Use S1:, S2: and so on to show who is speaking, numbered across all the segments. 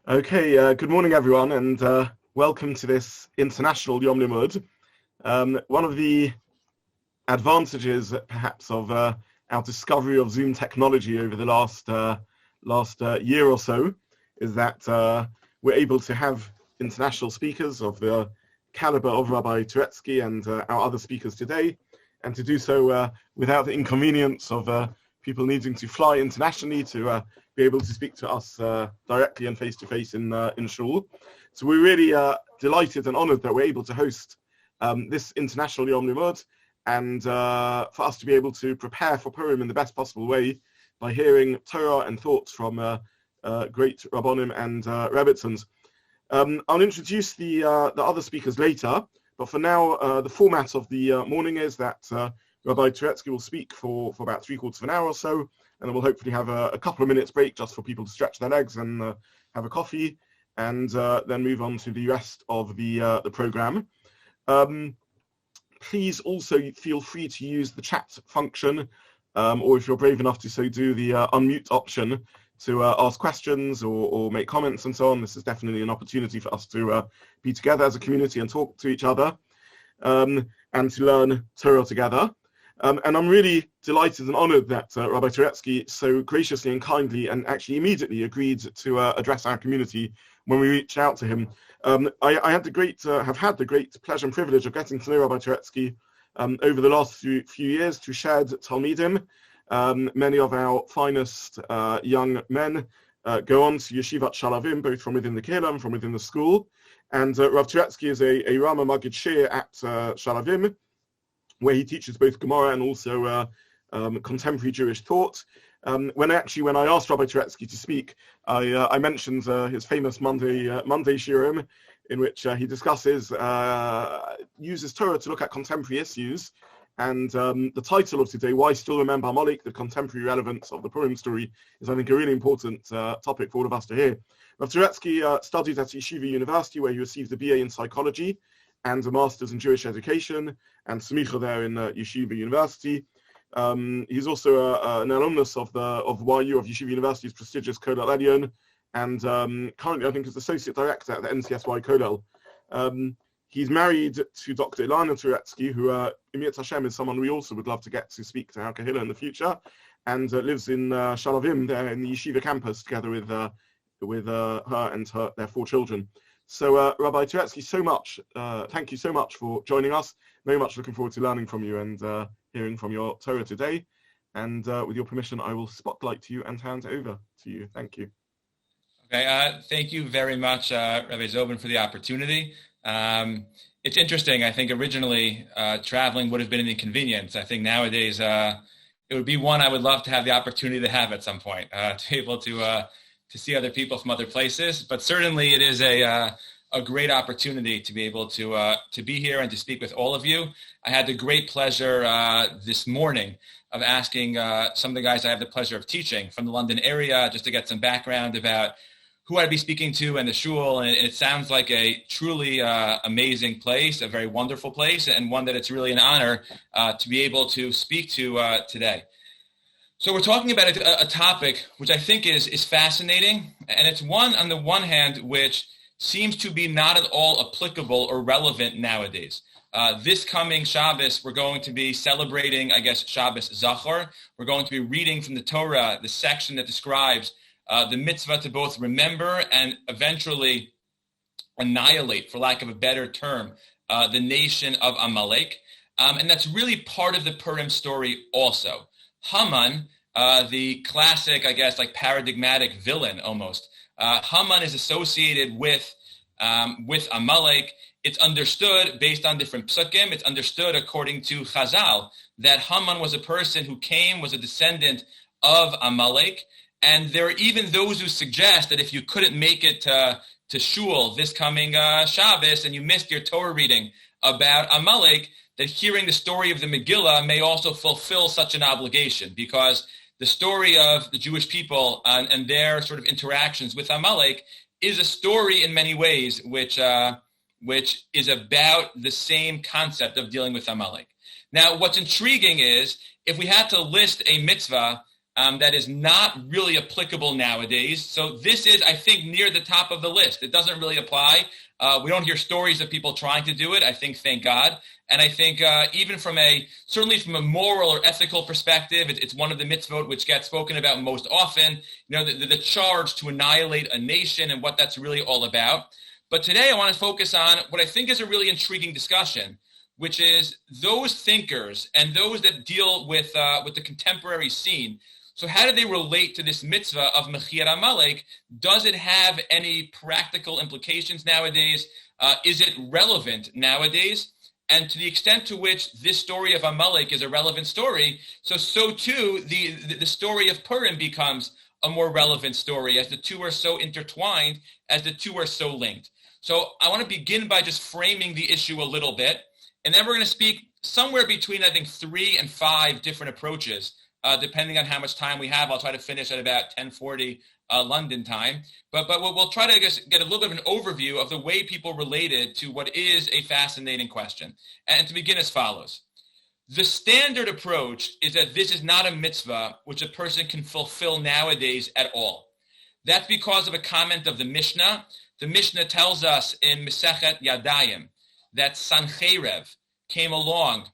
S1: Okay, good morning, everyone, and welcome to this international Yom Limmud. One of the advantages, perhaps, of our discovery of Zoom technology over the last year or so is that we're able to have international speakers of the caliber of Rabbi Turetsky and our other speakers today, and to do so without the inconvenience of people needing to fly internationally to be able to speak to us directly and face-to-face in Shul. So we're really delighted and honored that we're able to host this international Yom Limmud, and for us to be able to prepare for Purim in the best possible way by hearing Torah and thoughts from great Rabbonim and Rebbitzins. I'll introduce the other speakers later, but for now, the format of the morning is that Rabbi Turetsky will speak for about 3/4 of an hour or so, and then we'll hopefully have a couple of minutes break just for people to stretch their legs and have a coffee, and then move on to the rest of the program. Please also feel free to use the chat function, or if you're brave enough to so do, the unmute option to ask questions or make comments and so on. This is definitely an opportunity for us to be together as a community and talk to each other, and to learn Torah together. And I'm really delighted and honored that Rabbi Turetsky so graciously and kindly and actually immediately agreed to address our community when we reached out to him. I had have had the great pleasure and privilege of getting to know Rabbi Turetsky over the last few years through shared Talmudim. Many of our finest young men go on to Yeshivat Sha'alvim, both from within the Kehillah and from within the school. And Rav Turetsky is a Rama Magid Shir at Sha'alvim, where he teaches both Gemara and also contemporary Jewish thought. When I asked Rabbi Turetsky to speak, I mentioned his famous Monday shiurim, in which he discusses, uses Torah to look at contemporary issues. And the title of today, Why Still Remember Amalek, the Contemporary Relevance of the Purim Story, is, I think, a really important topic for all of us to hear. Rav Turetsky studied at Yeshiva University, where he received a BA in Psychology and a Master's in Jewish Education, and Smicha there in Yeshiva University. He's also an alumnus of YU, of Yeshiva University's prestigious Kollel Elyon, and currently I think is Associate Director at the NCSY Kollel. He's married to Dr. Ilana Turetsky, who, Emiyat Hashem, is someone we also would love to get to speak to our Kehillah in the future, and lives in Sha'alvim, there in the Yeshiva campus, together with her and their 4 children. So, Rabbi Turetsky, thank you so much for joining us. Very much looking forward to learning from you and hearing from your Torah today. And with your permission, I will spotlight to you and hand it over to you. Thank you.
S2: Okay, thank you very much, Rabbi Zobin, for the opportunity. It's interesting. I think originally traveling would have been an inconvenience. I think nowadays it would be one I would love to have the opportunity to have at some point, to be able to see other people from other places. But certainly it is a great opportunity to be able to be here and to speak with all of you. I had the great pleasure this morning of asking some of the guys I have the pleasure of teaching from the London area just to get some background about who I'd be speaking to and the shul, and it sounds like a truly amazing place, a very wonderful place, and one that it's really an honor to be able to speak to today. So we're talking about a topic which I think is fascinating, and it's one, on the one hand, which seems to be not at all applicable or relevant nowadays. This coming Shabbos, we're going to be celebrating, I guess, Shabbos Zachor. We're going to be reading from the Torah, the section that describes the mitzvah to both remember and eventually annihilate, for lack of a better term, the nation of Amalek. And that's really part of the Purim story also. Haman, the classic, I guess, like paradigmatic villain almost. Haman is associated with Amalek. It's understood based on different psukim. It's understood according to Chazal that Haman was a person who was a descendant of Amalek. And there are even those who suggest that if you couldn't make it to Shul this coming Shabbos and you missed your Torah reading about Amalek, that hearing the story of the Megillah may also fulfill such an obligation, because the story of the Jewish people and their sort of interactions with Amalek is a story in many ways which is about the same concept of dealing with Amalek. Now, what's intriguing is if we had to list a mitzvah that is not really applicable nowadays. So this is, I think, near the top of the list. It doesn't really apply. We don't hear stories of people trying to do it. I think, thank God. And I think even certainly from a moral or ethical perspective, it's one of the mitzvot which gets spoken about most often, the charge to annihilate a nation and what that's really all about. But today I want to focus on what I think is a really intriguing discussion, which is those thinkers and those that deal with the contemporary scene. So how do they relate to this mitzvah of Mechir Amalek? Does it have any practical implications nowadays? Is it relevant nowadays? And to the extent to which this story of Amalek is a relevant story, so too the story of Purim becomes a more relevant story as the two are so intertwined, as the two are so linked. So I want to begin by just framing the issue a little bit, and then we're going to speak somewhere between, I think, 3 and 5 different approaches, depending on how much time we have. I'll try to finish at about 10:40 London time. But we'll try to get a little bit of an overview of the way people related to what is a fascinating question. And to begin as follows. The standard approach is that this is not a mitzvah which a person can fulfill nowadays at all. That's because of a comment of the Mishnah. The Mishnah tells us in Masechet Yadayim that Sancherev came along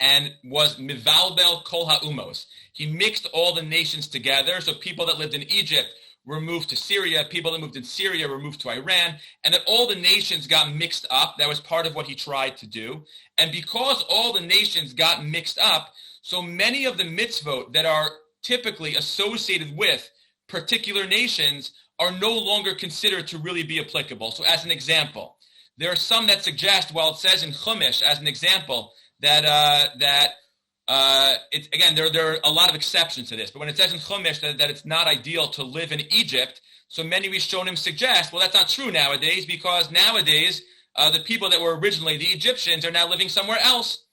S2: and was mivalbel kol ha'umos. He mixed all the nations together. So people that lived in Egypt were moved to Syria. People that moved in Syria were moved to Iran. And that all the nations got mixed up. That was part of what he tried to do. And because all the nations got mixed up, so many of the mitzvot that are typically associated with particular nations are no longer considered to really be applicable. So as an example, there are some that suggest, while it says in Chumash, as an example, that it's, again, there are a lot of exceptions to this, but when it says in Chumash that it's not ideal to live in Egypt, so many Rishonim suggest, well, that's not true nowadays, because nowadays the people that were originally the Egyptians are now living somewhere else.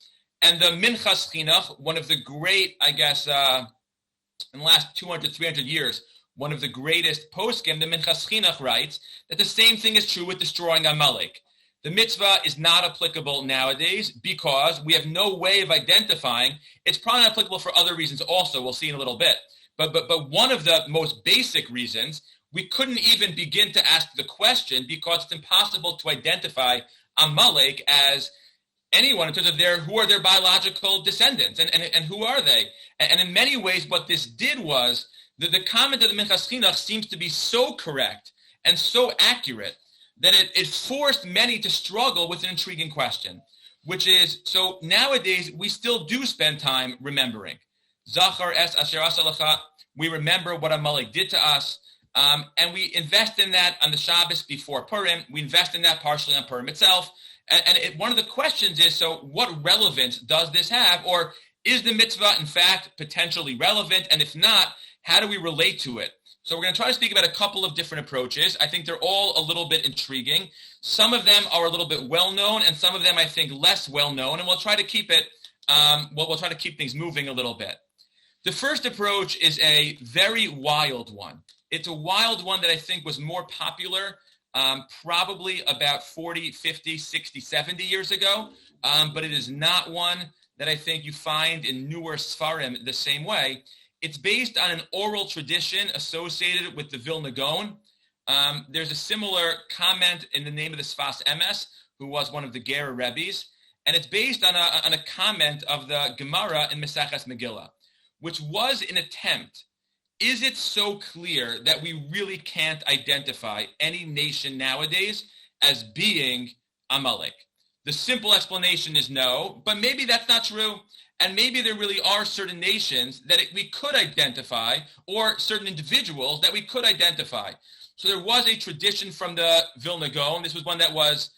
S2: And the Minchas Chinuch, one of the great, I guess, in the last 200, 300 years, one of the greatest poskim, the Minchas Chinuch, writes that the same thing is true with destroying Amalek. The mitzvah is not applicable nowadays because we have no way of identifying. It's probably not applicable for other reasons also. We'll see in a little bit. But one of the most basic reasons, we couldn't even begin to ask the question because it's impossible to identify Amalek as anyone in terms of who are their biological descendants and who are they. And in many ways, what this did was the comment of the Minchas Chinuch seems to be so correct and so accurate that it forced many to struggle with an intriguing question, which is, so nowadays we still do spend time remembering. Zachar es asher asa lecha, we remember what Amalek did to us, and we invest in that on the Shabbos before Purim. We invest in that partially on Purim itself. And one of the questions is, so what relevance does this have? Or is the mitzvah, in fact, potentially relevant? And if not, how do we relate to it? So we're going to try to speak about a couple of different approaches. I think they're all a little bit intriguing. Some of them are a little bit well-known, and some of them I think less well-known. And we'll try to keep it. We'll try to keep things moving a little bit. The first approach is a very wild one. It's a wild one that I think was more popular probably about 40, 50, 60, 70 years ago. But it is not one that I think you find in newer Sfarim the same way. It's based on an oral tradition associated with the Vilna Gaon. There's a similar comment in the name of the Sfas Emes, who was one of the Gera Rebbes, and it's based on a comment of the Gemara in Maseches Megillah, which was an attempt. Is it so clear that we really can't identify any nation nowadays as being Amalek? The simple explanation is no, but maybe that's not true. And maybe there really are certain nations that we could identify, or certain individuals that we could identify. So there was a tradition from the Vilna Gaon. This was one that was,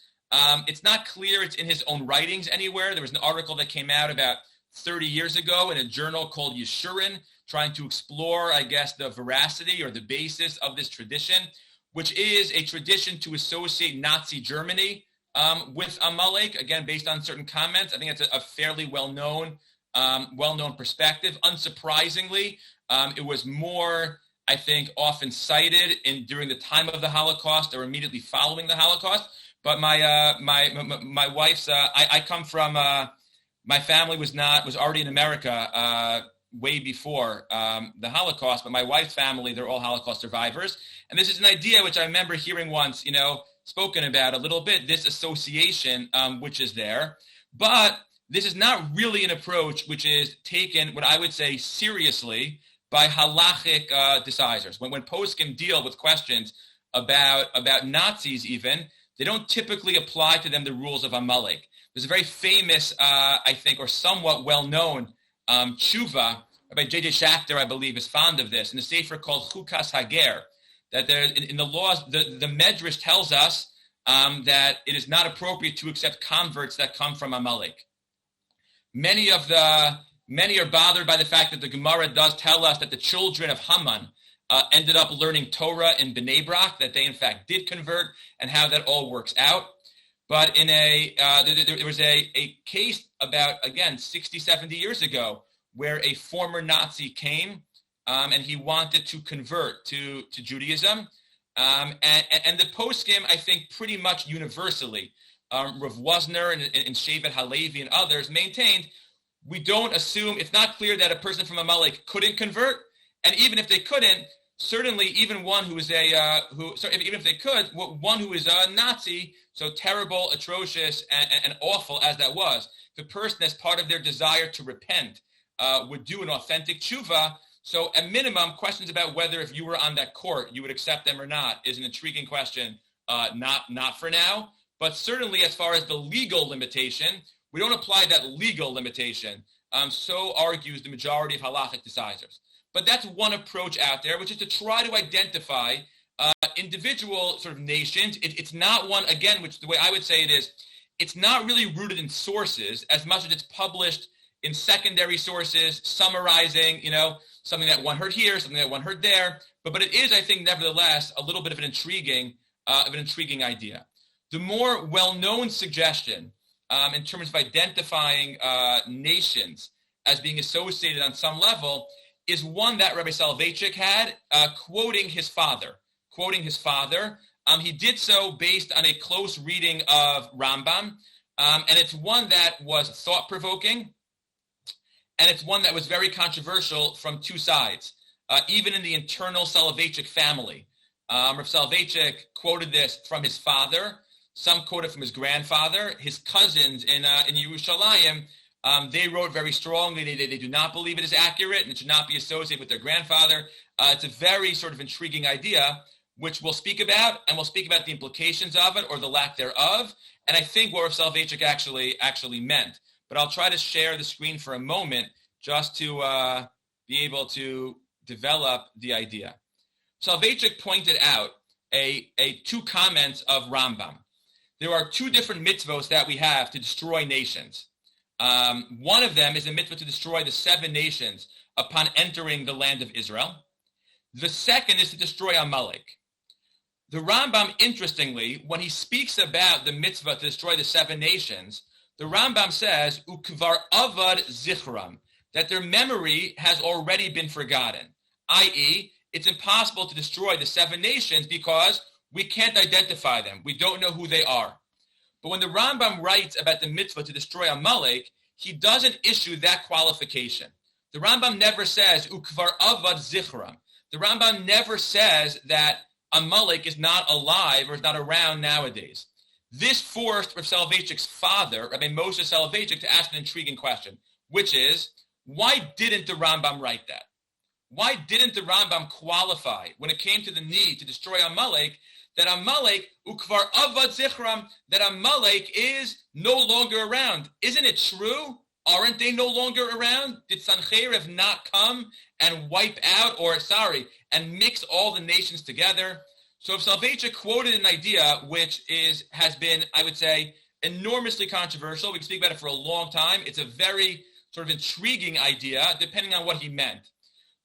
S2: it's not clear it's in his own writings anywhere. There was an article that came out about 30 years ago in a journal called Yishurin, trying to explore, I guess, the veracity or the basis of this tradition, which is a tradition to associate Nazi Germany with Amalek, again, based on certain comments. I think it's a fairly well-known perspective. Unsurprisingly, it was more, I think, often cited during the time of the Holocaust or immediately following the Holocaust. But my wife's, I come from, my family was already in America way before the Holocaust, but my wife's family, they're all Holocaust survivors. And this is an idea which I remember hearing once, spoken about a little bit, this association which is there. But this is not really an approach which is taken, what I would say, seriously by halachic decisors. When poskim deal with questions about Nazis even, they don't typically apply to them the rules of Amalek. There's a very famous, I think, or somewhat well-known tshuva. Rabbi J.J. Schachter, I believe, is fond of this, in a sefer called Chukas Hager, that there, in the laws, the Medrash tells us that it is not appropriate to accept converts that come from Amalek. Many are bothered by the fact that the Gemara does tell us that the children of Haman ended up learning Torah in Bnei Brak, that they in fact did convert, and how that all works out. But there was a case about, again, 60, 70 years ago, where a former Nazi came and he wanted to convert to Judaism. And the poskim, I think, pretty much universally, Rav Wosner and Shevet Halevi and others maintained, we don't assume, it's not clear that a person from Amalek couldn't convert. And even if they couldn't, certainly even one who is even if they could, one who is a Nazi, so terrible, atrocious, and awful as that was, the person, as part of their desire to repent, would do an authentic tshuva. So at minimum, questions about whether if you were on that court, you would accept them or not is an intriguing question, not for now. But certainly as far as the legal limitation, we don't apply that legal limitation. So argues the majority of halachic decisors. But that's one approach out there, which is to try to identify individual sort of nations. It's not one, again, which the way I would say it is, it's not really rooted in sources as much as it's published in secondary sources, summarizing, something that one heard here, something that one heard there. But it is, I think, nevertheless, a little bit of an intriguing idea. The more well-known suggestion in terms of identifying nations as being associated on some level is one that Rabbi Soloveitchik had, quoting his father. He did so based on a close reading of Rambam, and it's one that was thought-provoking, and it's one that was very controversial from two sides, even in the internal Soloveitchik family. Rabbi Soloveitchik quoted this from his father. Some quoted from his grandfather. His cousins in Yerushalayim, they wrote very strongly. They do not believe it is accurate and it should not be associated with their grandfather. It's a very sort of intriguing idea, which we'll speak about, and we'll speak about the implications of it or the lack thereof, and I think what Rav Soloveitchik actually meant. But I'll try to share the screen for a moment just to be able to develop the idea. Soloveitchik pointed out two comments of Rambam. There are two different mitzvos that we have to destroy nations. One of them is a mitzvah to destroy the 7 nations upon entering the land of Israel. The second is to destroy Amalek. The Rambam, interestingly, when he speaks about the mitzvah to destroy the 7 nations, the Rambam says, Ukvar avad zichram, that their memory has already been forgotten, i.e., it's impossible to destroy the 7 nations because we can't identify them. We don't know who they are. But when the Rambam writes about the mitzvah to destroy Amalek, he doesn't issue that qualification. The Rambam never says, Ukvar avad zichram. The Rambam never says that Amalek is not alive or is not around nowadays. This forced Rav Soloveitchik's father, Rabbi Moshe Soloveitchik, to ask an intriguing question, which is, why didn't the Rambam write that? Why didn't the Rambam qualify when it came to the need to destroy Amalek, that Amalek, ukvar avad zichram, that Amalek is no longer around? Isn't it true? Aren't they no longer around? Did Sancheiriv not come and wipe out, and mix all the nations together? So if Soloveitchik quoted an idea which has been, I would say, enormously controversial, we can speak about it for a long time. It's a very sort of intriguing idea, depending on what he meant.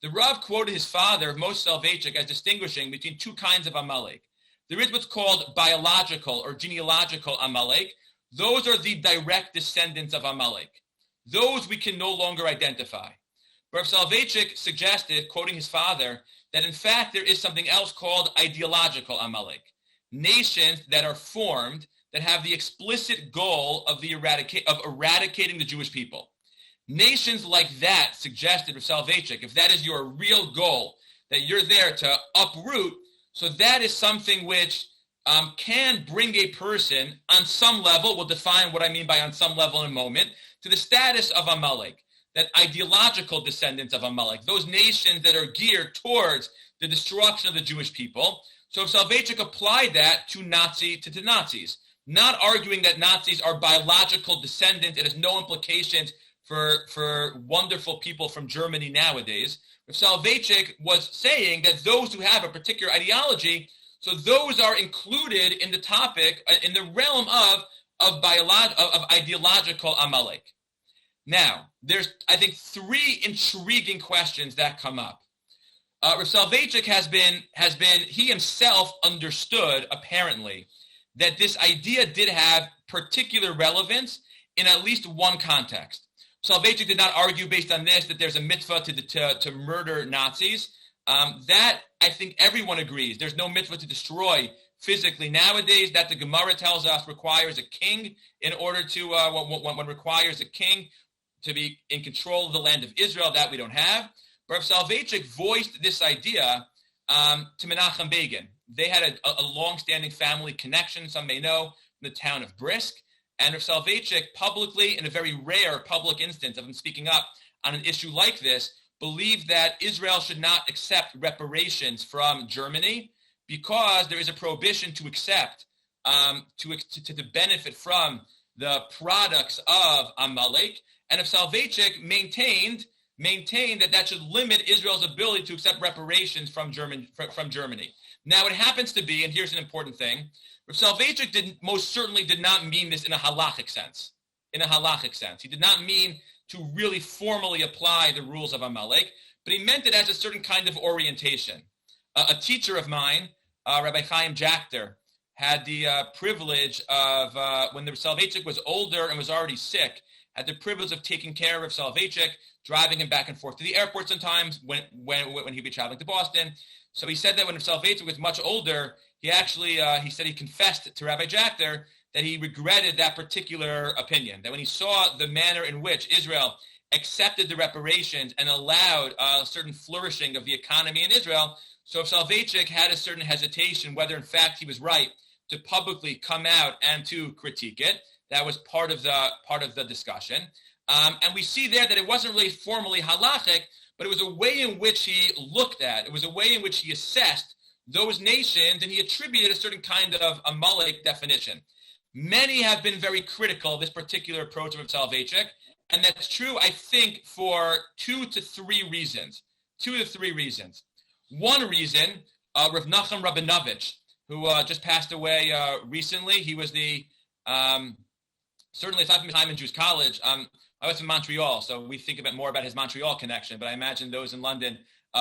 S2: The Rav quoted his father, Moshe Soloveitchik, as distinguishing between two kinds of Amalek. There is what's called biological or genealogical Amalek. Those are the direct descendants of Amalek. Those we can no longer identify. Rav Soloveitchik suggested, quoting his father, that in fact there is something else called ideological Amalek. Nations that are formed that have the explicit goal of eradicating the Jewish people. Nations like that, suggested Rav Soloveitchik, if that is your real goal, that you're there to uproot, so that is something which can bring a person on some level, we'll define what I mean by on some level in a moment, to the status of Amalek, that ideological descendants of Amalek, those nations that are geared towards the destruction of the Jewish people. So Soloveitchik applied that to Nazis, not arguing that Nazis are biological descendants. It has no implications for wonderful people from Germany nowadays. Soloveitchik was saying that those who have a particular ideology, so those are included in the topic, in the realm of ideological Amalek. Now, there's, I think, three intriguing questions that come up. Rav Soloveitchik has been, he himself understood, apparently, that this idea did have particular relevance in at least one context. Soloveitchik did not argue based on this that there's a mitzvah to murder Nazis. That, I think everyone agrees. There's no mitzvah to destroy physically nowadays. That the Gemara tells us requires a king in order to, one requires a king to be in control of the land of Israel. That we don't have. But Rav Soloveitchik voiced this idea to Menachem Begin. They had a long-standing family connection, some may know, in the town of Brisk. And Rav Soloveitchik publicly, in a very rare public instance of him speaking up on an issue like this, believed that Israel should not accept reparations from Germany because there is a prohibition to accept, to benefit from the products of Amalek. And Rav Soloveitchik maintained that should limit Israel's ability to accept reparations from Germany. Now, it happens to be, and here's an important thing, Rav Soloveitchik most certainly did not mean this in a halachic sense. He did not mean to really formally apply the rules of Amalek, but he meant it as a certain kind of orientation. A teacher of mine, Rabbi Chaim Jachter, had the privilege of, when the Soloveitchik was older and was already sick, had the privilege of taking care of Soloveitchik, driving him back and forth to the airport sometimes when he'd be traveling to Boston. So he said that when Soloveitchik was much older, he actually, he said he confessed to Rabbi Jachter that he regretted that particular opinion, that when he saw the manner in which Israel accepted the reparations and allowed a certain flourishing of the economy in Israel, so if Soloveitchik had a certain hesitation whether in fact he was right to publicly come out and to critique it. That was part of the discussion. And we see there that it wasn't really formally halachic, but it was a way in which he looked at, it was a way in which he assessed those nations, and he attributed a certain kind of Amalek definition. Many have been very critical of this particular approach of Soloveitchik, and that's true, I think, for two to three reasons. One reason, Rav Nachum Rabinovich, who just passed away recently, he was the, certainly aside from his time in Jewish College, I was from Montreal, so we think more about his Montreal connection, but I imagine those in London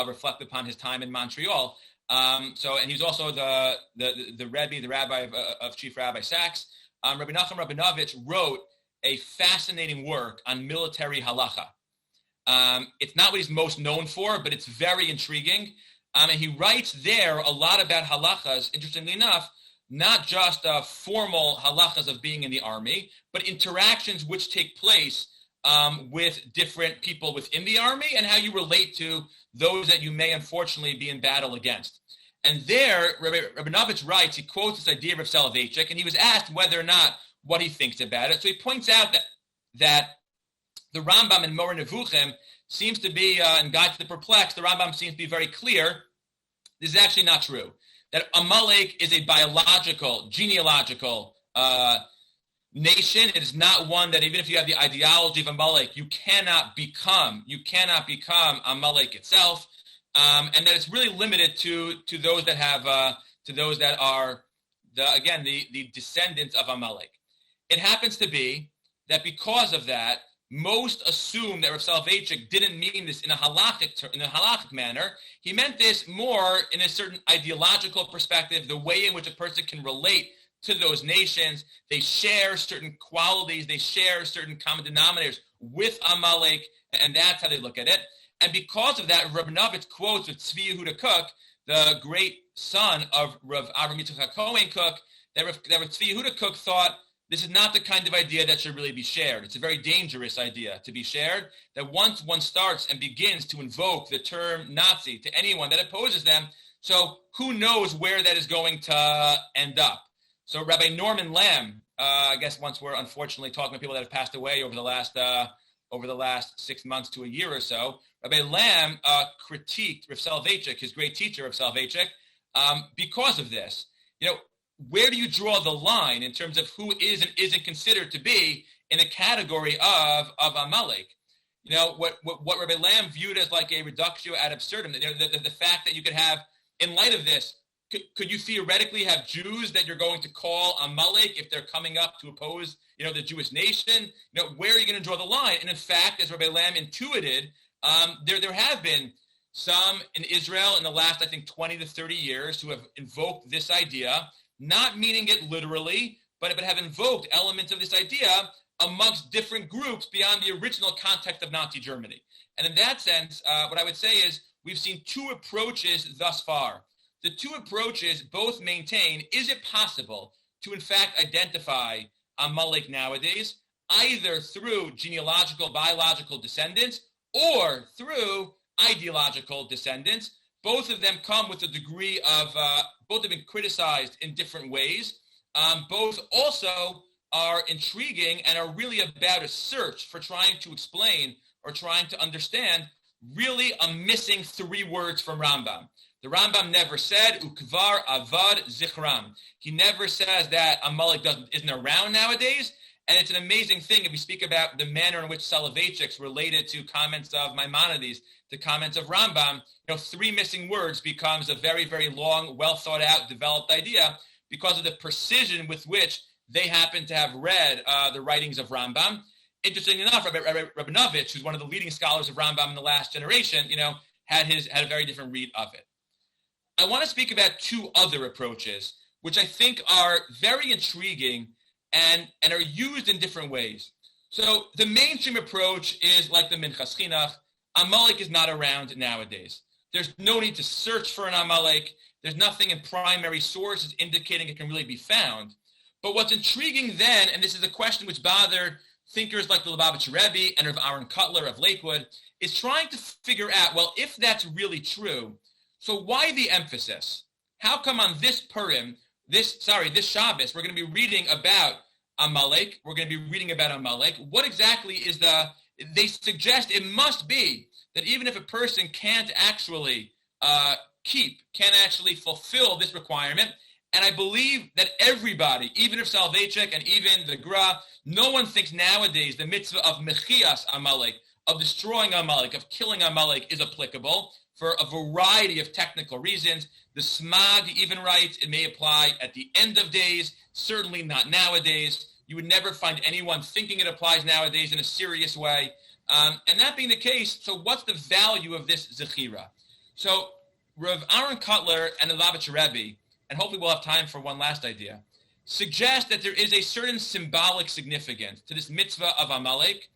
S2: reflect upon his time in Montreal. And he was also the Rebbe, the rabbi of Chief Rabbi Sachs. Rabbi Nachum Rabinovich wrote a fascinating work on military halacha. It's not what he's most known for, but it's very intriguing. And he writes there a lot about halachas, interestingly enough, not just formal halachas of being in the army, but interactions which take place with different people within the army and how you relate to those that you may unfortunately be in battle against. And there, Rabinovich writes, he quotes this idea of Soloveitchik, and he was asked whether or not what he thinks about it. So he points out that the Rambam in Moreh Nevuchim seems to be, in Guide to the Perplexed, the Rambam seems to be very clear. This is actually not true. That Amalek is a biological, genealogical nation. It is not one that even if you have the ideology of Amalek, you cannot become Amalek itself. And that it's really limited to those that have, to those that are, the descendants of Amalek. It happens to be that because of that, most assume that Rav Soloveitchik didn't mean this in a halachic manner. He meant this more in a certain ideological perspective, the way in which a person can relate to those nations. They share certain qualities, they share certain common denominators with Amalek, and that's how they look at it. And because of that, Rabinovich quotes with Tzvi Yehuda Kook, the great son of Rav Avram Yitzchak Cohen Kook, that Tzvi Yehuda Kook thought this is not the kind of idea that should really be shared. It's a very dangerous idea to be shared, that once one starts and begins to invoke the term Nazi to anyone that opposes them, so who knows where that is going to end up. So Rabbi Norman Lamb, I guess once we're unfortunately talking to people that have passed away over the last 6 months to a year or so, Rabbi Lamb critiqued Rav Soloveitchik, his great teacher, Rav Soloveitchik, because of this. Where do you draw the line in terms of who is and isn't considered to be in a category of Amalek? What Rabbi Lamb viewed as like a reductio ad absurdum, the fact that you could have, in light of this, could you theoretically have Jews that you're going to call Amalek if they're coming up to oppose, the Jewish nation? Where are you going to draw the line? And in fact, as Rabbi Lamb intuited, there have been some in Israel in the last, I think, 20 to 30 years who have invoked this idea, not meaning it literally, but have invoked elements of this idea amongst different groups beyond the original context of Nazi Germany. And in that sense, what I would say is we've seen two approaches thus far. The two approaches both maintain, is it possible to in fact identify Amalek nowadays, either through genealogical, biological descendants or through ideological descendants? Both of them come with a degree of, both have been criticized in different ways. Both also are intriguing and are really about a search for trying to explain or trying to understand really a missing three words from Rambam. The Rambam never said, Ukvar avad zichram. He never says that Amalek isn't around nowadays. And it's an amazing thing if we speak about the manner in which Soloveitchik's related to comments of Maimonides, to comments of Rambam. Three missing words becomes a very, very long, well thought out, developed idea because of the precision with which they happen to have read the writings of Rambam. Interestingly enough, Rabbi Rabinovich, who's one of the leading scholars of Rambam in the last generation, had a very different read of it. I want to speak about two other approaches, which I think are very intriguing and are used in different ways. So the mainstream approach is like the Minchas Chinuch. Amalek is not around nowadays. There's no need to search for an Amalek. There's nothing in primary sources indicating it can really be found. But what's intriguing then, and this is a question which bothered thinkers like the Lubavitcher Rebbe and Rav Aaron Kotler of Lakewood, is trying to figure out, well, if that's really true, so why the emphasis? How come on this Purim, this Shabbos, we're going to be reading about Amalek? We're going to be reading about Amalek. What exactly is they suggest it must be that even if a person can't actually can't actually fulfill this requirement, and I believe that everybody, even if Soloveitchik and even the Gra, no one thinks nowadays the mitzvah of mechias Amalek, of destroying Amalek, of killing Amalek is applicable for a variety of technical reasons. The Smag even writes it may apply at the end of days, certainly not nowadays. You would never find anyone thinking it applies nowadays in a serious way. And that being the case, so what's the value of this Zechira? So Rav Aaron Kotler and the Lubavitcher Rebbe, and hopefully we'll have time for one last idea, suggest that there is a certain symbolic significance to this mitzvah of Amalek,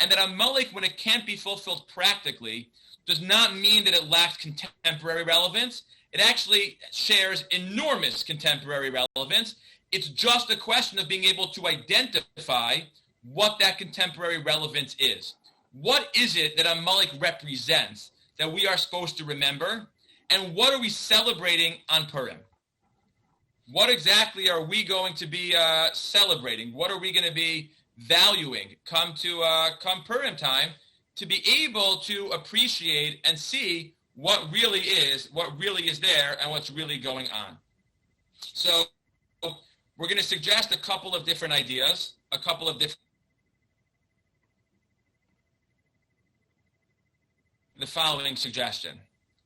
S2: and that Amalek, when it can't be fulfilled practically, does not mean that it lacks contemporary relevance. It actually shares enormous contemporary relevance. It's just a question of being able to identify what that contemporary relevance is. What is it that Amalek represents that we are supposed to remember? And what are we celebrating on Purim? What exactly are we going to be celebrating? What are we going to be valuing come Purim time, to be able to appreciate and see what really is there and what's really going on. So we're going to suggest a couple of different ideas, the following suggestion.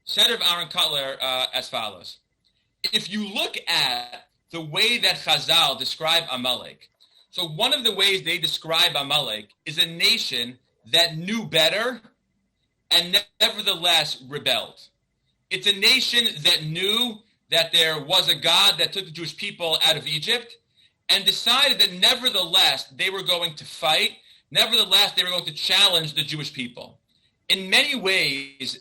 S2: Said of Aaron Kotler as follows. If you look at the way that Chazal describe Amalek, so one of the ways they describe Amalek is a nation that knew better and nevertheless rebelled. It's a nation that knew that there was a God that took the Jewish people out of Egypt and decided that nevertheless they were going to fight, nevertheless they were going to challenge the Jewish people. In many ways,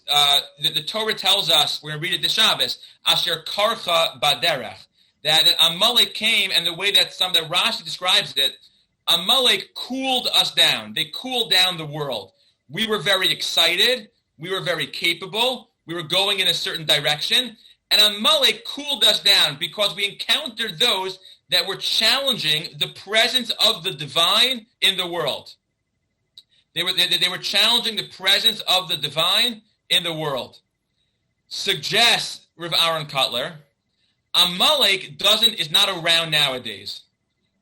S2: the Torah tells us, we're going to read it this Shabbos, Asher Karcha Baderech, that Amalek came, and the way that Rashi describes it, Amalek cooled us down. They cooled down the world. We were very excited. We were very capable. We were going in a certain direction. And Amalek cooled us down because we encountered those that were challenging the presence of the divine in the world. They were challenging the presence of the divine in the world. Suggests Rav Aaron Kotler, Amalek is not around nowadays,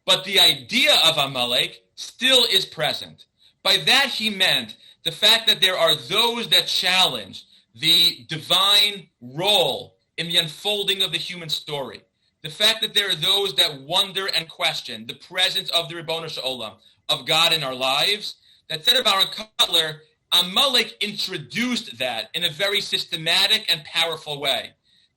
S2: but the idea of Amalek still is present. By that he meant the fact that there are those that challenge the divine role in the unfolding of the human story. The fact that there are those that wonder and question the presence of the Ribbono Shel Olam, of God in our lives. That said of Aaron Kotler, Amalek introduced that in a very systematic and powerful way.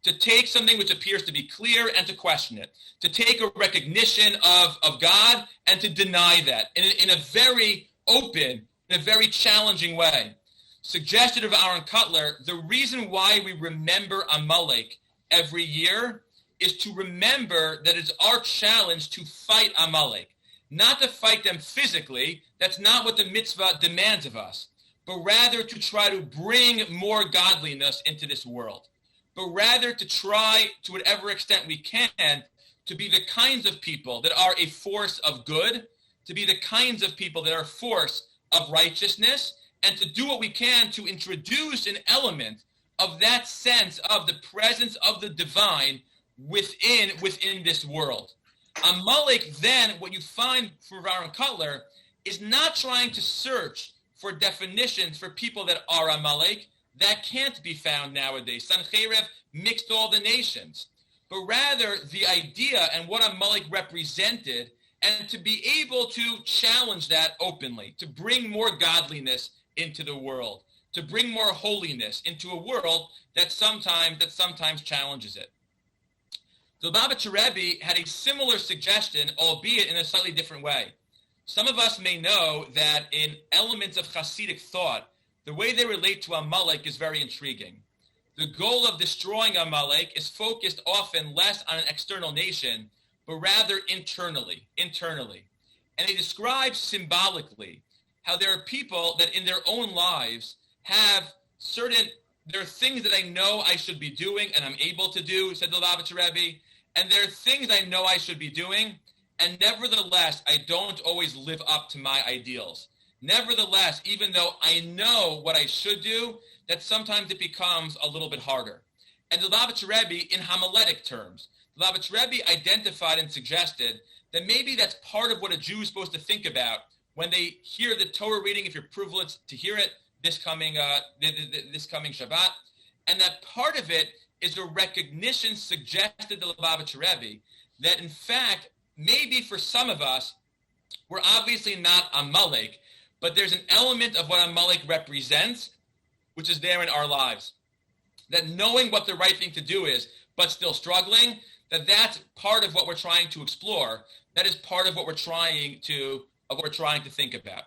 S2: To take something which appears to be clear and to question it. To take a recognition of God and to deny that in a very open, in a very challenging way. Suggested of Aaron Kotler, the reason why we remember Amalek every year is to remember that it's our challenge to fight Amalek. Not to fight them physically, that's not what the mitzvah demands of us, but rather to try to bring more godliness into this world. But rather to try, to whatever extent we can, to be the kinds of people that are a force of good, to be the kinds of people that are a force of righteousness, and to do what we can to introduce an element of that sense of the presence of the divine within this world. Amalek, then, what you find for Aaron Kotler, is not trying to search for definitions for people that are Amalek. That can't be found nowadays. Sancherev mixed all the nations. But rather, the idea and what Amalek represented, and to be able to challenge that openly, to bring more godliness into the world, to bring more holiness into a world that sometimes challenges it. The Lubavitcher Rebbe had a similar suggestion, albeit in a slightly different way. Some of us may know that in elements of Hasidic thought, the way they relate to Amalek is very intriguing. The goal of destroying Amalek is focused often less on an external nation, but rather internally. And they describe symbolically how there are people that in their own lives have there are things that I know I should be doing and I'm able to do, said the Lubavitcher Rebbe, and there are things I know I should be doing, and nevertheless, I don't always live up to my ideals. Nevertheless, even though I know what I should do, that sometimes it becomes a little bit harder. And the Lubavitcher Rebbe, in homiletic terms, the Lubavitcher Rebbe identified and suggested that maybe that's part of what a Jew is supposed to think about when they hear the Torah reading, if you're privileged to hear it this coming Shabbat, and that part of it is a recognition suggested to the Lubavitcher Rebbe that in fact, maybe for some of us, we're obviously not Amalek, but there's an element of what Amalek represents, which is there in our lives. That knowing what the right thing to do is, but still struggling, that's part of what we're trying to explore. That is part of what we're trying to think about.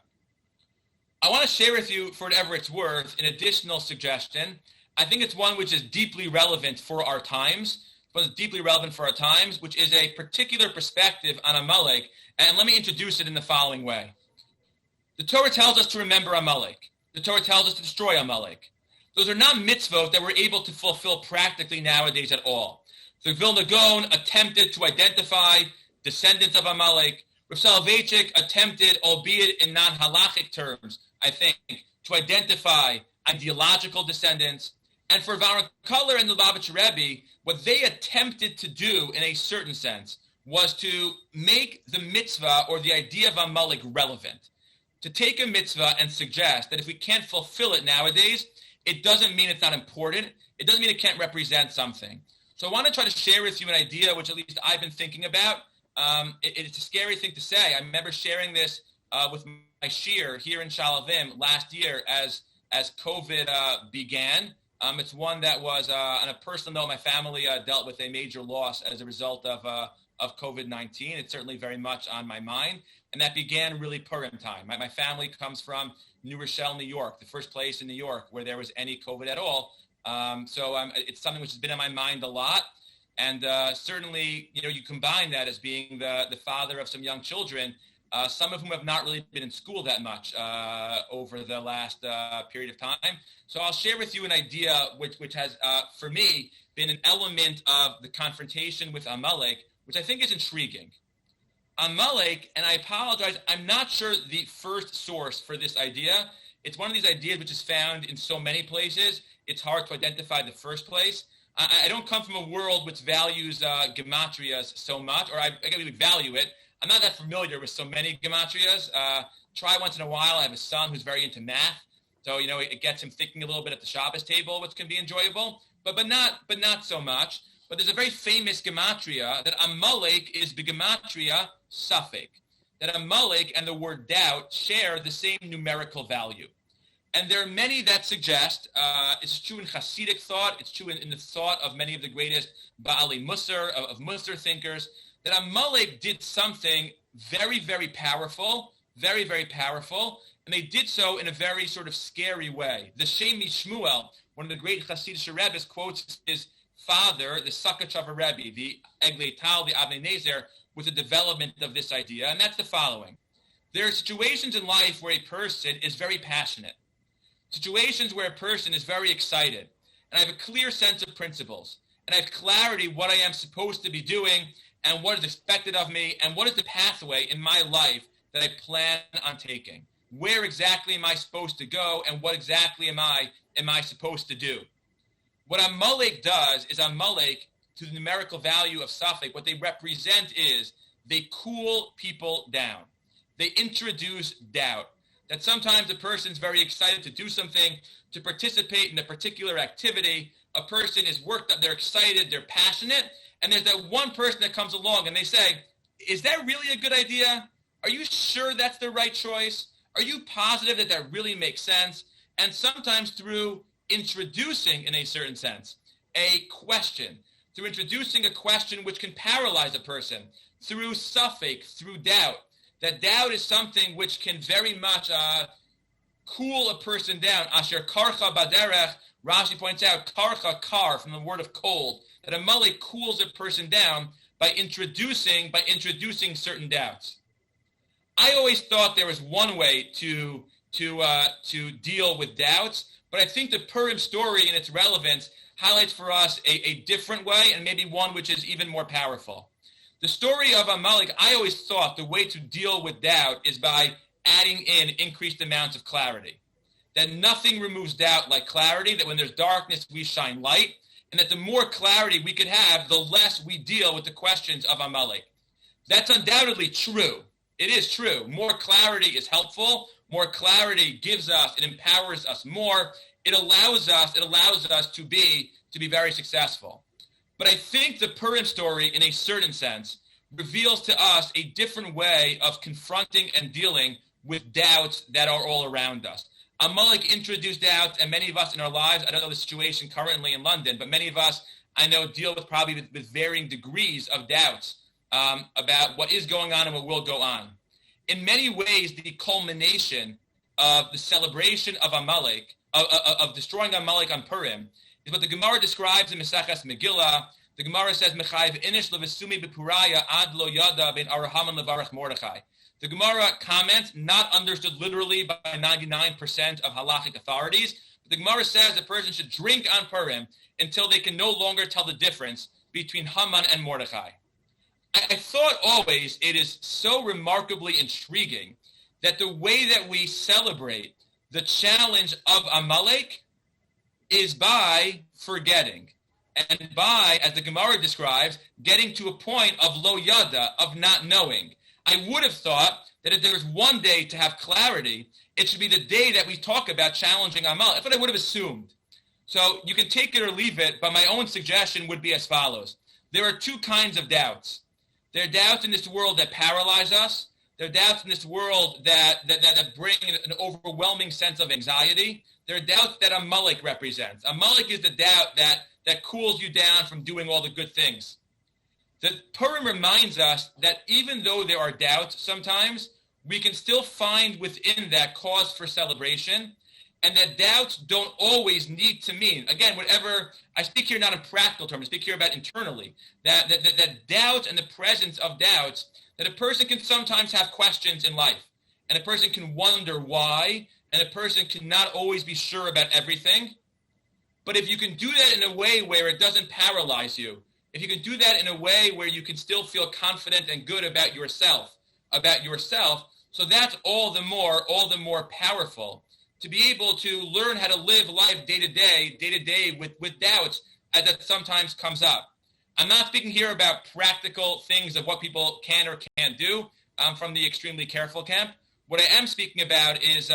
S2: I want to share with you, for whatever it's worth, an additional suggestion. I think it's one which is deeply relevant for our times, which is a particular perspective on Amalek, and let me introduce it in the following way. The Torah tells us to remember Amalek. The Torah tells us to destroy Amalek. Those are not mitzvot that we're able to fulfill practically nowadays at all. The Vilna Gaon attempted to identify descendants of Amalek. Rav Soloveitchik attempted, albeit in non-halachic terms, I think, to identify ideological descendants. And for Aaron Kotler and the Lubavitcher Rebbe, what they attempted to do in a certain sense was to make the mitzvah or the idea of Amalek relevant. To take a mitzvah and suggest that if we can't fulfill it nowadays, it doesn't mean it's not important. It doesn't mean it can't represent something. So I want to try to share with you an idea which at least I've been thinking about. It's a scary thing to say. I remember sharing this with my shiur here in Sha'alvim last year as COVID began. It's one that was, on a personal note, my family dealt with a major loss as a result of COVID-19. It's certainly very much on my mind. And that began really Purim time. My family comes from New Rochelle, New York, the first place in New York where there was any COVID at all. So it's something which has been on my mind a lot. And certainly, you combine that as being the father of some young children, some of whom have not really been in school that much over the last period of time. So I'll share with you an idea which has, for me, been an element of the confrontation with Amalek, which I think is intriguing. Amalek, and I apologize, I'm not sure the first source for this idea. It's one of these ideas which is found in so many places, it's hard to identify the first place. I don't come from a world which values gematrias so much, or I would value it. I'm not that familiar with so many gematrias. Try once in a while. I have a son who's very into math, so it gets him thinking a little bit at the Shabbos table, which can be enjoyable, but not so much. But there's a very famous gematria that Amalek is the gematria suffix. That Amalek and the word doubt share the same numerical value. And there are many that suggest, it's true in Hasidic thought, it's true in the thought of many of the greatest Ba'ali Musar, of Musar thinkers, that Amalek did something very, very powerful, very, very powerful, and they did so in a very sort of scary way. The Shemi Shmuel, one of the great Hasidic Rebbes, quotes his father, the Sakachavar Rebbe, the Eglei Tal, the Avnei Nezer, with the development of this idea, and that's the following. There are situations in life where a person is very passionate, situations where a person is very excited, and I have a clear sense of principles, and I have clarity what I am supposed to be doing, and what is expected of me, and what is the pathway in my life that I plan on taking. Where exactly am I supposed to go, and what exactly am I supposed to do? What Amalek does is Amalek, to the numerical value of suffix, what they represent is they cool people down. They introduce doubt. That sometimes a person's very excited to do something, to participate in a particular activity. A person is worked up, they're excited, they're passionate, and there's that one person that comes along and they say, is that really a good idea? Are you sure that's the right choice? Are you positive that that really makes sense? And sometimes through introducing, in a certain sense, a question, through introducing a question which can paralyze a person, through suffix, through doubt. That doubt is something which can very much cool a person down. Asher karcha baderech, Rashi points out, karcha, kar, from the word of cold, that Amalek cools a person down by introducing certain doubts. I always thought there was one way to deal with doubts, but I think the Purim story and its relevance highlights for us a different way, and maybe one which is even more powerful. The story of Amalek, I always thought the way to deal with doubt is by adding in increased amounts of clarity. That nothing removes doubt like clarity, that when there's darkness, we shine light, and that the more clarity we could have, the less we deal with the questions of Amalek. That's undoubtedly true. It is true. More clarity is helpful. More clarity gives us, it empowers us more. It allows us to be very successful. But I think the Purim story, in a certain sense, reveals to us a different way of confronting and dealing with doubts that are all around us. Amalek introduced doubts, and many of us in our lives, I don't know the situation currently in London, but many of us, I know, deal with probably with varying degrees of doubts about what is going on and what will go on. In many ways, the culmination of the celebration of Amalek, of destroying Amalek on Purim, is what the Gemara describes in Maseches Megillah. The Gemara says, "Mechayiv inish levesumi bepuraya ad lo yada ben arahaman levarach Mordechai." The Gemara comments, not understood literally by 99% of halachic authorities, but the Gemara says the person should drink on Purim until they can no longer tell the difference between Haman and Mordechai. I thought always it is so remarkably intriguing that the way that we celebrate the challenge of Amalek is by forgetting, and by, as the Gemara describes, getting to a point of lo yada, of not knowing. I would have thought that if there was one day to have clarity, it should be the day that we talk about challenging Amalek. That's what I would have assumed. So you can take it or leave it, but my own suggestion would be as follows. There are two kinds of doubts. There are doubts in this world that paralyze us. There are doubts in this world that bring an overwhelming sense of anxiety. There are doubts that Amalek represents. Amalek is the doubt that cools you down from doing all the good things. The Purim reminds us that even though there are doubts sometimes, we can still find within that cause for celebration. and that doubts don't always need to mean, again, whatever, I speak here not in practical terms, I speak here about internally, that doubts and the presence of doubts, that a person can sometimes have questions in life, and a person can wonder why, and a person cannot always be sure about everything. But if you can do that in a way where it doesn't paralyze you, if you can do that in a way where you can still feel confident and good about yourself, so that's all the more powerful to be able to learn how to live life day to day with doubts as that sometimes comes up. I'm not speaking here about practical things of what people can or can't do from the extremely careful camp. What I am speaking about is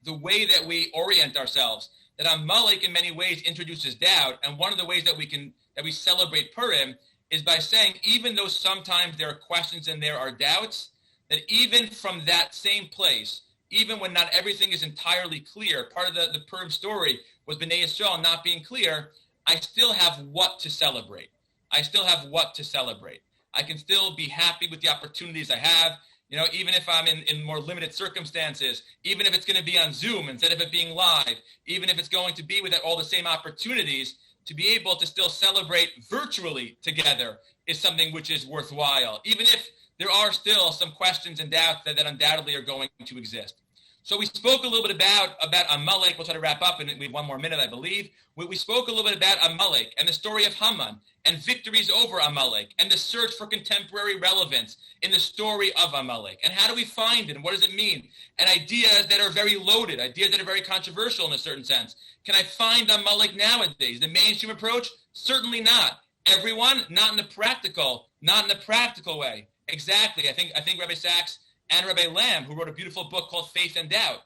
S2: the way that we orient ourselves. That Amalek in many ways introduces doubt, and one of the ways that we celebrate Purim is by saying, even though sometimes there are questions and there are doubts, that even from that same place, even when not everything is entirely clear, part of the Purim story was Bnei Yisrael not being clear, I still have what to celebrate. I can still be happy with the opportunities I have, even if I'm in more limited circumstances, even if it's going to be on Zoom instead of it being live, even if it's going to be with all the same opportunities, to be able to still celebrate virtually together is something which is worthwhile, even if there are still some questions and doubts that undoubtedly are going to exist. So we spoke a little bit about Amalek. We'll try to wrap up, and we have one more minute, I believe. We spoke a little bit about Amalek and the story of Haman and victories over Amalek and the search for contemporary relevance in the story of Amalek. And how do we find it, and what does it mean? And ideas that are very loaded, ideas that are very controversial in a certain sense. Can I find Amalek nowadays? The mainstream approach? Certainly not. Everyone? Not in the practical way. Exactly. I think Rabbi Sachs and Rabbi Lamb, who wrote a beautiful book called Faith and Doubt,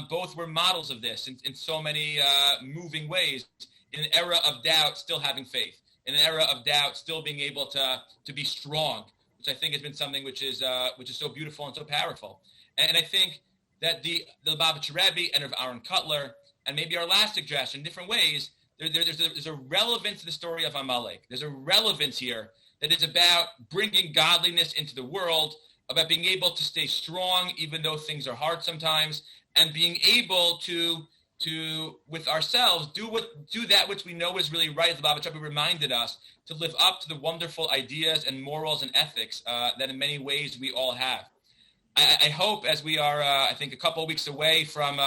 S2: both were models of this in so many moving ways. In an era of doubt, still having faith. In an era of doubt, still being able to be strong, which I think has been something which is so beautiful and so powerful. And I think that the Lubavitcher Rebbe and of Aaron Cutler, and maybe our last suggestion, in different ways, there's a relevance to the story of Amalek. There's a relevance here that is about bringing godliness into the world, about being able to stay strong even though things are hard sometimes, and being able to with ourselves do that which we know is really right. As the Baba Rebbe reminded us, to live up to the wonderful ideas and morals and ethics that in many ways we all have. I hope, as we are, I think, a couple of weeks away from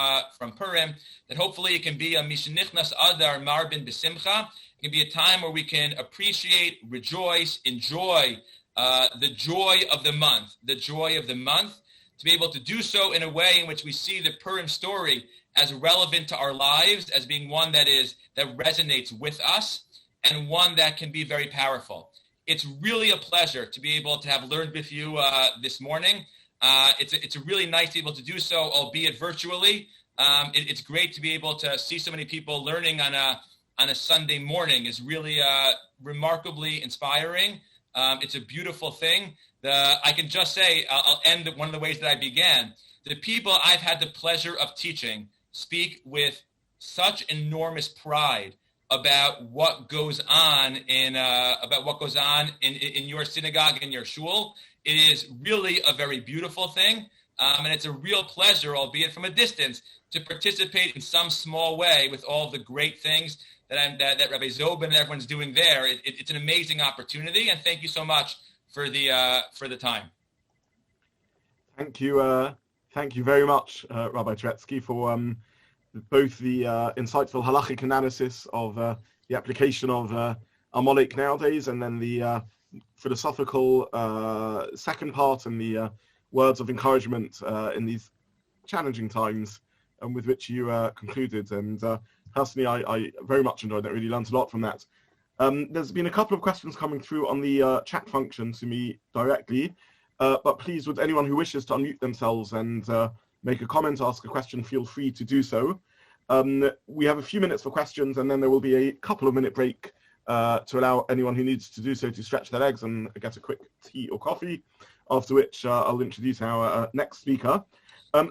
S2: Purim, that hopefully it can be a Mishenichnas Adar Marbin B'Simcha. It can be a time where we can appreciate, rejoice, enjoy the joy of the month, to be able to do so in a way in which we see the Purim story as relevant to our lives, as being one that resonates with us, and one that can be very powerful. It's really a pleasure to be able to have learned with you this morning. It's really nice to be able to do so, albeit virtually. It's great to be able to see so many people learning on a Sunday morning. Is really remarkably inspiring. It's a beautiful thing. I can just say, I'll end one of the ways that I began. The people I've had the pleasure of teaching speak with such enormous pride about what goes on in your synagogue, in your shul. It is really a very beautiful thing, and it's a real pleasure, albeit from a distance, to participate in some small way with all the great things that Rabbi Zobin and everyone's doing there. It's an amazing opportunity, and thank you so much for the time.
S1: Thank you very much, Rabbi Turetsky, for both the insightful halachic analysis of the application of Amalek nowadays, and then the philosophical second part, and the words of encouragement in these challenging times, and with which you concluded. And personally, I very much enjoyed that. Really learned a lot from that. There's been a couple of questions coming through on the chat function to me directly, but please, would anyone who wishes to unmute themselves and make a comment, ask a question, feel free to do so. We have a few minutes for questions, and then there will be a couple of minute break to allow anyone who needs to do so to stretch their legs and get a quick tea or coffee, after which I'll introduce our next speaker.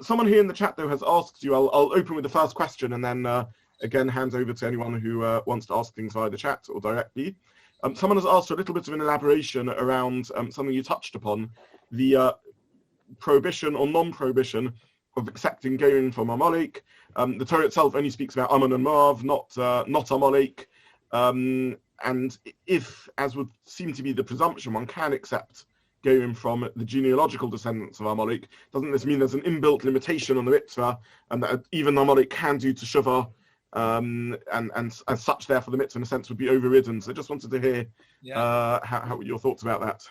S1: Someone here in the chat, though, has asked you, I'll open with the first question and then again hand over to anyone who wants to ask things via the chat or directly. Someone has asked for a little bit of an elaboration around something you touched upon, the prohibition or non-prohibition of accepting Goyim from Amalek. The Torah itself only speaks about Ammon and Moab, not Amalek. And if, as would seem to be the presumption, one can accept Goyim from the genealogical descendants of Amalek, doesn't this mean there's an inbuilt limitation on the mitzvah, and that even Amalek can do teshuvah, and as such, therefore, the mitzvah in a sense would be overridden? So I just wanted to hear how your thoughts about that.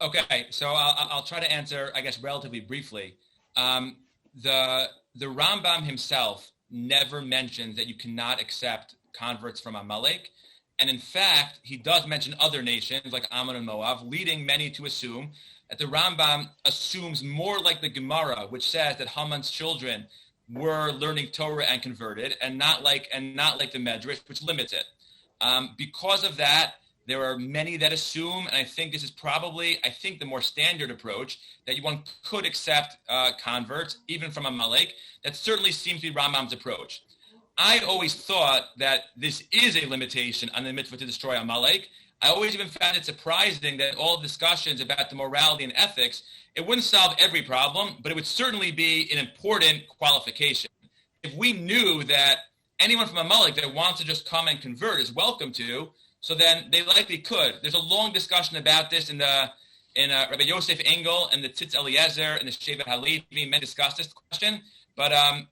S2: Okay, so I'll try to answer, I guess, relatively briefly. The Rambam himself never mentions that you cannot accept converts from Amalek. And in fact, he does mention other nations like Ammon and Moab, leading many to assume that the Rambam assumes more like the Gemara, which says that Haman's children were learning Torah and converted, and not like the Medrash, which limits it. Because of that, there are many that assume, and I think this is probably, the more standard approach, that one could accept converts, even from Amalek. That certainly seems to be Rambam's approach. I always thought that this is a limitation on the mitzvah to destroy Amalek. I always even found it surprising that all discussions about the morality and ethics, it wouldn't solve every problem, but it would certainly be an important qualification. If we knew that anyone from Amalek that wants to just come and convert is welcome to, so then they likely could. There's a long discussion about this in Rabbi Yosef Engel and the Tzitz Eliezer and the Shevet Halevi. Men discuss this question. But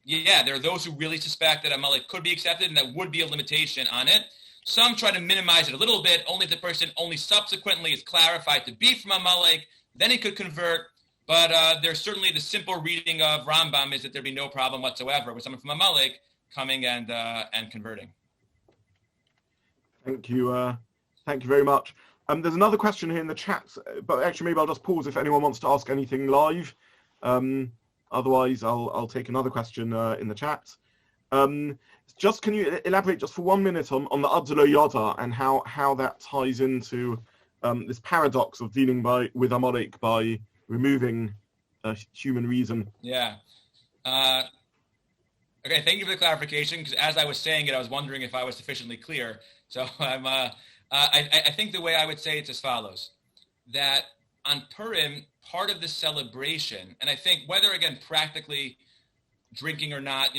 S2: there are those who really suspect that Amalek could be accepted and that would be a limitation on it. Some try to minimize it a little bit, only if the person only subsequently is clarified to be from Amalek, then he could convert. But there's certainly the simple reading of Rambam is that there'd be no problem whatsoever with someone from Amalek coming and converting.
S1: Thank you very much. There's another question here in the chat, but actually maybe I'll just pause if anyone wants to ask anything live. Otherwise, I'll take another question in the chat. Just can you elaborate just for 1 minute on the Adzlo Yoda and how that ties into this paradox of dealing with Amalek by removing human reason?
S2: Yeah. Okay, thank you for the clarification, because as I was saying it, I was wondering if I was sufficiently clear. So I think the way I would say it's as follows, that on Purim, part of the celebration, and I think whether, again, practically drinking or not,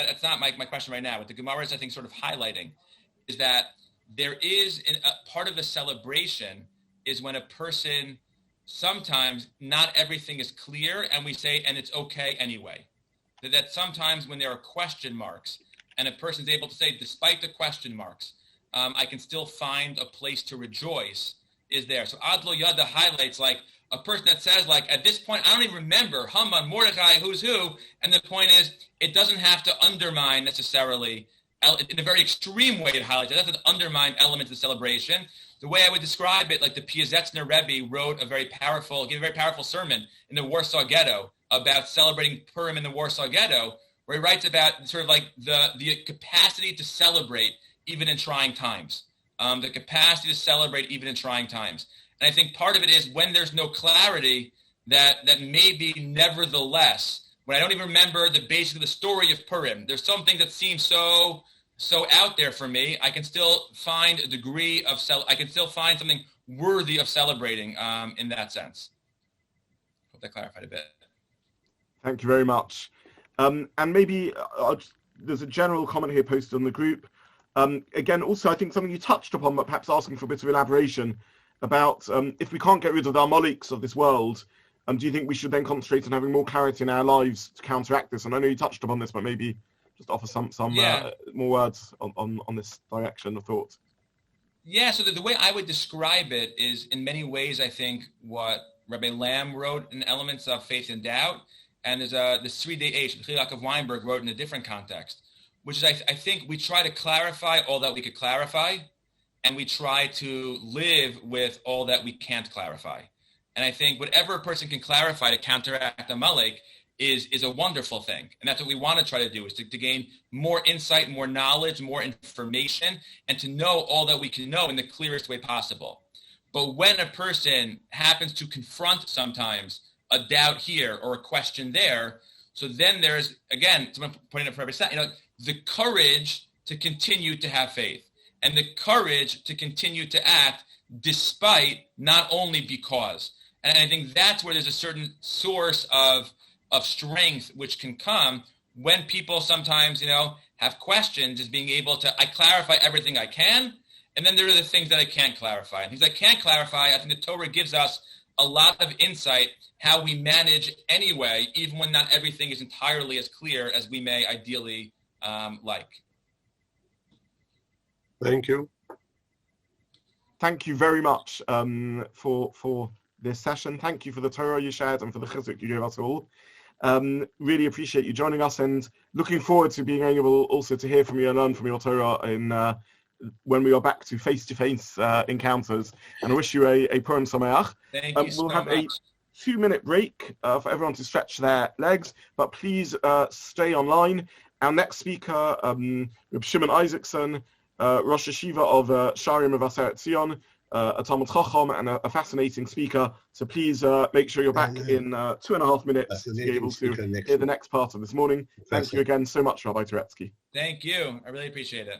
S2: that's not my question right now. What the Gemara is, I think, sort of highlighting is that there is a part of the celebration is when a person, sometimes not everything is clear, and we say, and it's okay anyway. That sometimes when there are question marks, and a person's able to say, despite the question marks, I can still find a place to rejoice, is there. So Adlo Yada highlights like a person that says like, at this point, I don't even remember Haman, Mordecai, who's who. And the point is, it doesn't have to undermine necessarily, in a very extreme way it highlights, it doesn't undermine elements of the celebration. The way I would describe it, like the Piazetzner Rebbe gave a very powerful sermon in the Warsaw Ghetto about celebrating Purim in the Warsaw Ghetto, where he writes about sort of like the capacity to celebrate even in trying times. The capacity to celebrate even in trying times. And I think part of it is when there's no clarity that maybe nevertheless, when I don't even remember the basic of the story of Purim, there's something that seems so out there for me, I can still find a degree of I can still find something worthy of celebrating in that sense. Hope that clarified a bit.
S1: Thank you very much. And maybe there's a general comment here posted on the group. Again, also, I think something you touched upon, but perhaps asking for a bit of elaboration about if we can't get rid of the Amaleks of this world, do you think we should then concentrate on having more clarity in our lives to counteract this? And I know you touched upon this, but maybe just offer some more words on this direction of thought.
S2: Yeah, so the way I would describe it is in many ways, I think, what Rabbi Lamb wrote in Elements of Faith and Doubt, and there's the 3-day age, Chilak of Weinberg wrote in a different context, which is I think we try to clarify all that we could clarify, and we try to live with all that we can't clarify. And I think whatever a person can clarify to counteract Amalek is a wonderful thing. And that's what we want to try to do, is to gain more insight, more knowledge, more information, and to know all that we can know in the clearest way possible. But when a person happens to confront sometimes a doubt here or a question there, so then there's, again, someone putting it for every second, the courage to continue to have faith and the courage to continue to act despite, not only because. And I think that's where there's a certain source of of strength which can come when people sometimes, have questions, is being able to, I clarify everything I can, and then there are the things that I can't clarify. And things I can't clarify, I think the Torah gives us a lot of insight how we manage anyway, even when not everything is entirely as clear as we may ideally like.
S3: Thank you.
S1: Thank you very much for this session. Thank you for the Torah you shared and for the chizuk you gave us all. Really appreciate you joining us, and looking forward to being able also to hear from you and learn from your Torah when we are back to face-to-face encounters. And I wish you a Purim Sameach.
S2: Thank you so
S1: We'll have
S2: much.
S1: a 2-minute break for everyone to stretch their legs, but please stay online. Our next speaker, Rabbi Shimon Isaacson, Rosh Hashiva of Shiurim of Aseret Zion, a Talmud Chacham and a fascinating speaker. So please make sure you're back in 2.5 minutes to be able to hear the next part of this morning. Thank you again so much, Rabbi Turetsky.
S2: Thank you. I really appreciate it.